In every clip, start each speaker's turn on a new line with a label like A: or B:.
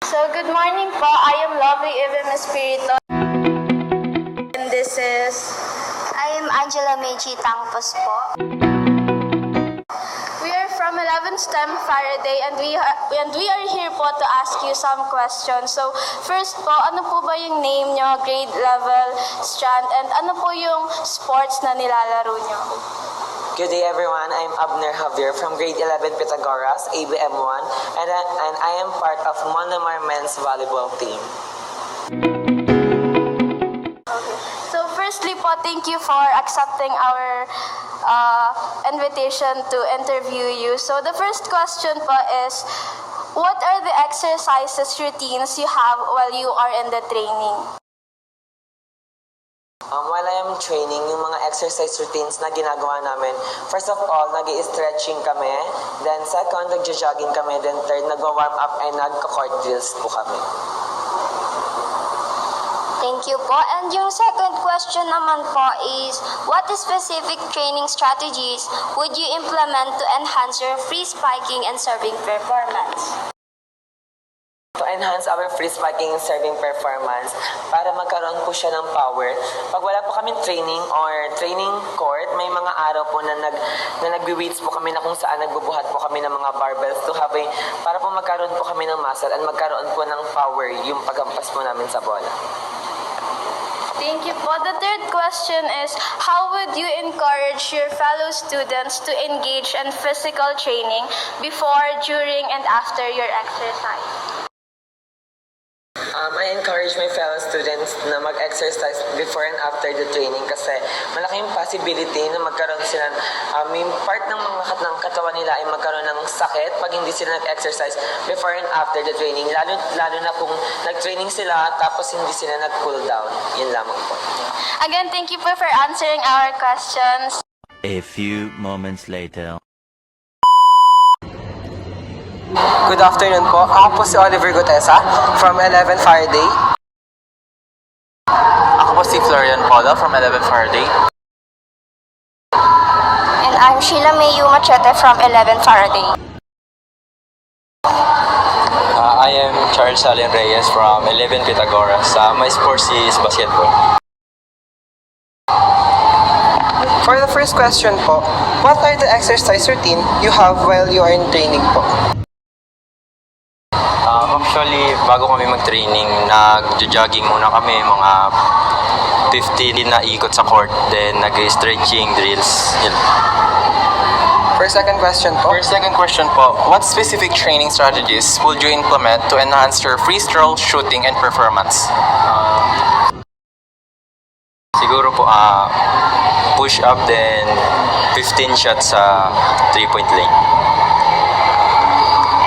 A: So, good morning po. I am Lovely Even Espirito. And this is...
B: I am Angela Meiji Tangpos po.
A: We are from 11 STEM Faraday and we are here po to ask you some questions. So, first po, ano po ba yung name nyo, grade level, strand, and ano po yung sports na nilalaro nyo?
C: Good day everyone, I'm Abner Javier from grade 11 Pythagoras, ABM1, and I am part of Monomar Men's Volleyball team.
A: Okay. So firstly po, thank you for accepting our invitation to interview you. So the first question po is, what are the exercises routines you have while you are in the training?
C: While I am training, yung mga exercise routines na ginagawa namin, first of all, nag-i-stretching kami, then second, nag-jogging kami, then third, nag-warm up and nag-court drills po kami.
B: Thank you po. And yung second question naman po is, what specific training strategies would you implement to enhance your free spiking and serving performance?
C: To enhance our free spiking and serving performance, para magkaroon po siya ng power. Pag wala po kaming training or training court, may mga araw po na nagbe-weights po kami na kung saan nagbubuhat po kami ng mga barbells to have para po magkaroon po kami ng muscle and magkaroon po ng power yung paghampas po namin sa bola.
A: Thank you po. The third question is, how would you encourage your fellow students to engage in physical training before, during, and after your exercise?
C: I encourage my fellow students na mag-exercise before and after the training kasi malaki yung possibility na magkaroon sila, yung part ng mga katawan nila ay magkaroon ng sakit pag hindi sila nag-exercise before and after the training. Lalo na kung nag-training sila tapos hindi sila nag-cool down. Yun lamang po.
A: Again, thank you po for answering our questions.
D: A few moments later.
C: Good afternoon po. Ako po si Oliver Gutesa from 11 Faraday.
E: Ako po si Florian Paula from 11 Faraday.
B: And I'm Sheila Mayu Machete from 11 Faraday.
E: I am Charles Allen Reyes from 11 Pythagoras. My sports is basketball.
F: For the first question po, what are the exercise routine you have while you are in training po?
E: Actually, bago kami mag-training, nag-jogging muna kami, mga 15 na ikot sa court, then nag-stretching drills.
F: For second question po,
G: What specific training strategies would you implement to enhance your free throw, shooting, and performance?
E: Siguro po, push up, then 15 shots sa 3-point lane.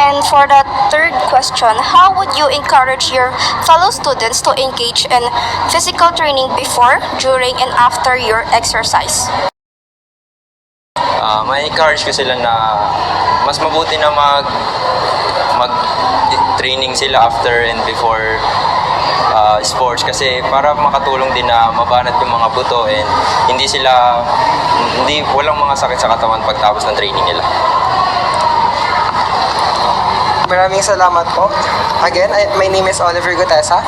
B: And for the third question, how would you encourage your fellow students to engage in physical training before, during, and after your exercise?
E: Ma-encourage ko sila na mas mabuti na mag-training sila after and before sports kasi para makatulong din na mabanat yung mga buto and walang mga sakit sa katawan pagtapos ng training nila.
F: maraming salamat po. Again, my name is Oliver Gutesa.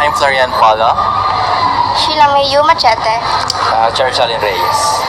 G: I'm Florian Paula.
B: Sheila Mayu Machete.
E: Charles Allen Reyes.